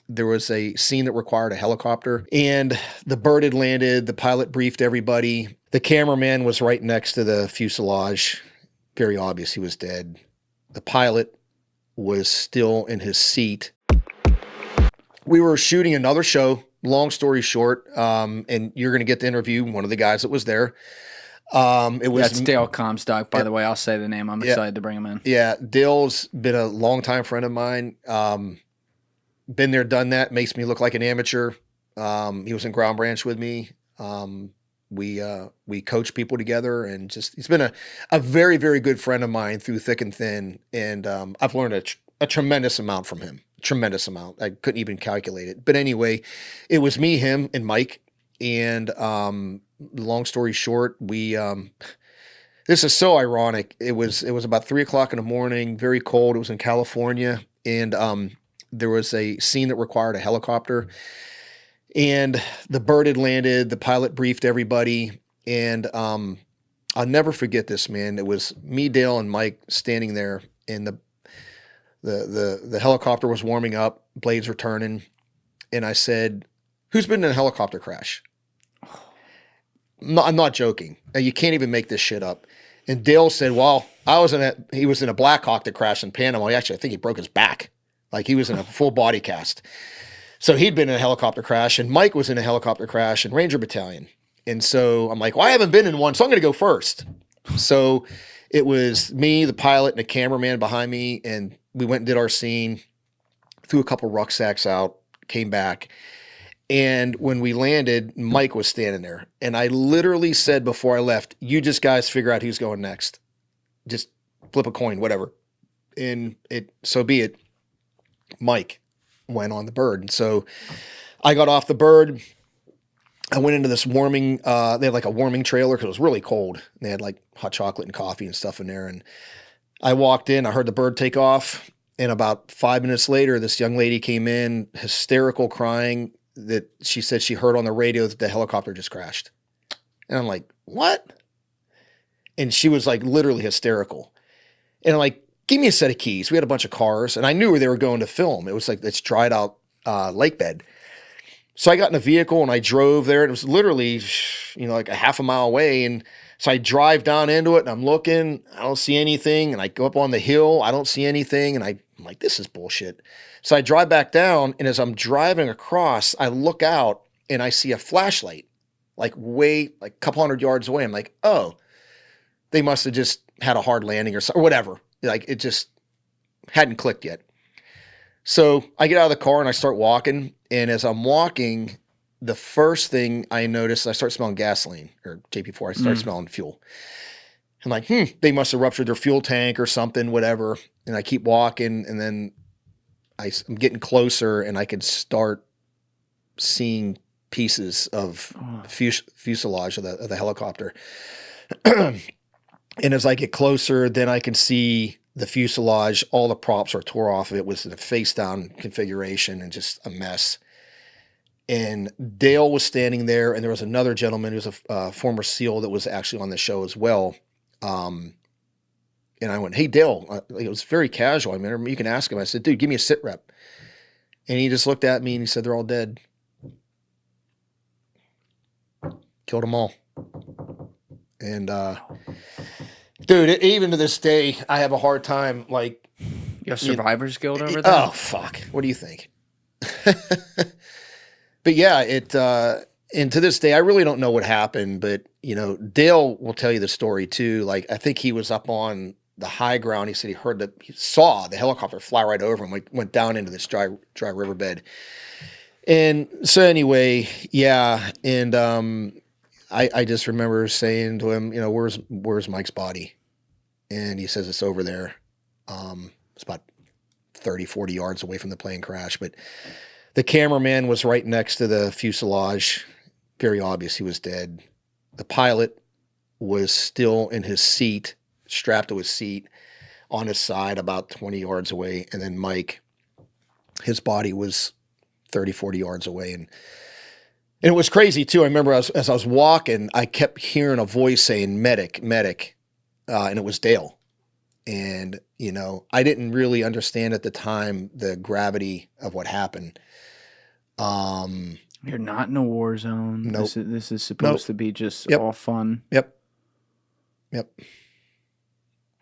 there was a scene that required a helicopter, and the bird had landed. The pilot briefed everybody. The cameraman was right next to the fuselage. Very obvious he was dead. The pilot was still in his seat. We were shooting another show, long story short, and you're going to get to interview one of the guys that was there. It was That's Dale Comstock, by the way. I'll say the name. I'm excited to bring him in. Yeah, Dale's been a longtime friend of mine. Been there, done that. Makes me look like an amateur. He was in Ground Branch with me. We coach people together, and he's been a very, very good friend of mine through thick and thin. And I've learned a tremendous amount from him. Tremendous amount. I couldn't even calculate it. But anyway, it was me, him, and Mike. And long story short, this is so ironic. It was about 3:00 in the morning, very cold. It was in California, and there was a scene that required a helicopter, and the bird had landed. The pilot briefed everybody, and I'll never forget this, man. It was me, Dale, and Mike standing there, and the helicopter was warming up, blades were turning, and I said, "Who's been in a helicopter crash?" I'm not joking. You can't even make this shit up. And Dale said, "Well, he was in a Black Hawk that crashed in Panama. Actually, I think he broke his back. Like, he was in a full body cast. So he'd been in a helicopter crash, and Mike was in a helicopter crash in Ranger Battalion." And so I'm like, "Well, I haven't been in one, so I'm going to go first." So it was me, the pilot, and the cameraman behind me, and we went and did our scene, threw a couple rucksacks out, came back. And when we landed, Mike was standing there. And I literally said before I left, "You just guys figure out who's going next. Just flip a coin, whatever." And so be it. Mike went on the bird. And so I got off the bird. I went into this warming, they had like a warming trailer because it was really cold. They had like hot chocolate and coffee and stuff in there. And I walked in, I heard the bird take off. And about 5 minutes later, this young lady came in, hysterical, crying, that she said she heard on the radio that the helicopter just crashed. And I'm like, "What?" And she was like literally hysterical. And I'm like, "Give me a set of keys." We had a bunch of cars, and I knew where they were going to film. It was like this dried out lake bed. So I got in a vehicle and I drove there. And it was literally, like a half a mile away. And so I drive down into it, and I'm looking, I don't see anything. And I go up on the hill, I don't see anything. And I'm like, "This is bullshit." So I drive back down, and as I'm driving across, I look out and I see a flashlight, like a couple hundred yards away. I'm like, "Oh, they must have just had a hard landing or whatever." Like, it just hadn't clicked yet. So I get out of the car and I start walking. And as I'm walking, the first thing I notice, I start smelling gasoline, or JP4. I start smelling fuel. I'm like, they must have ruptured their fuel tank or something, whatever. And I keep walking, and then I'm getting closer, and I can start seeing pieces of fuselage of the helicopter. And as I get closer, then I can see the fuselage. All the props are tore off of it. It was in a face down configuration and just a mess. And Dale was standing there, and there was another gentleman who was a former SEAL that was actually on the show as well. And I went, "Hey, Dale," it was very casual. I mean, you can ask him. I said, "Dude, give me a sit rep." And he just looked at me and he said, "They're all dead. Killed them all." And, dude, even to this day, I have a hard time, like... You have survivor's guilt over that? Oh, fuck. What do you think? But yeah, and to this day, I really don't know what happened, but, Dale will tell you the story too. Like, I think he was up on the high ground. He said he saw the helicopter fly right over him, went down into this dry riverbed. And so anyway, yeah. And, I just remember saying to him, "Where's Mike's body?" And he says, "It's over there." It's about 30, 40 yards away from the plane crash, but the cameraman was right next to the fuselage. Very obvious he was dead. The pilot was still in his seat, strapped to his seat on his side about 20 yards away. And then Mike, his body was 30, 40 yards away. And it was crazy too. I remember as I was walking, I kept hearing a voice saying, "Medic, medic." And it was Dale. And, I didn't really understand at the time the gravity of what happened. You're not in a war zone. Nope. This is supposed to be just all fun. Yep.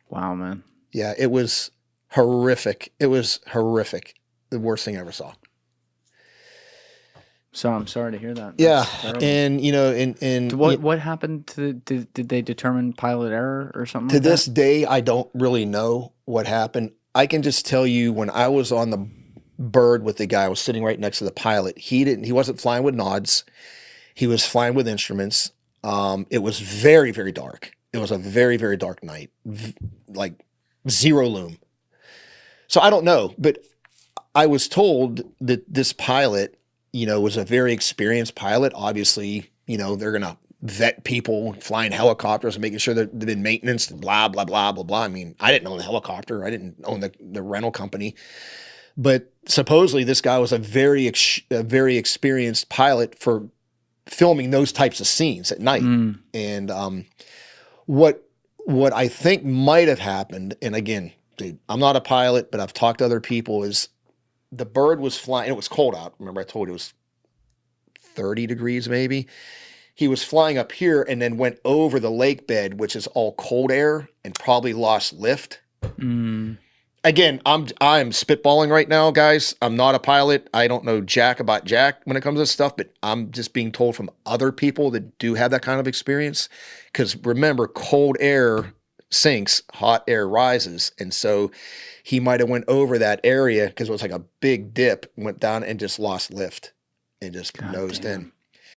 Wow, man. Yeah, it was horrific. It was horrific. The worst thing I ever saw. So I'm sorry to hear that. That's and what happened to did they determine pilot error or something? To this day, I don't really know what happened. I can just tell you when I was on the bird with the guy, I was sitting right next to the pilot. He wasn't flying with nods. He was flying with instruments. It was very, very dark. It was a very, very dark night, like zero loom. So I don't know, but I was told that this pilot, was a very experienced pilot. Obviously, they're going to vet people flying helicopters and making sure that they've been maintenance, blah, blah, blah, blah, blah. I mean, I didn't own the helicopter. I didn't own the rental company. But supposedly this guy was a very experienced pilot for filming those types of scenes at night. And what I think might have happened, and again, dude, I'm not a pilot, but I've talked to other people, is the bird was flying. It was cold out. Remember, I told you it was 30 degrees maybe. He was flying up here and then went over the lake bed, which is all cold air, and probably lost lift. Again, I'm spitballing right now, guys. I'm not a pilot. I don't know jack about jack when it comes to this stuff, but I'm just being told from other people that do have that kind of experience. Because remember, cold air sinks, hot air rises. And so he might have went over that area because it was like a big dip, went down and just lost lift and just nosed in.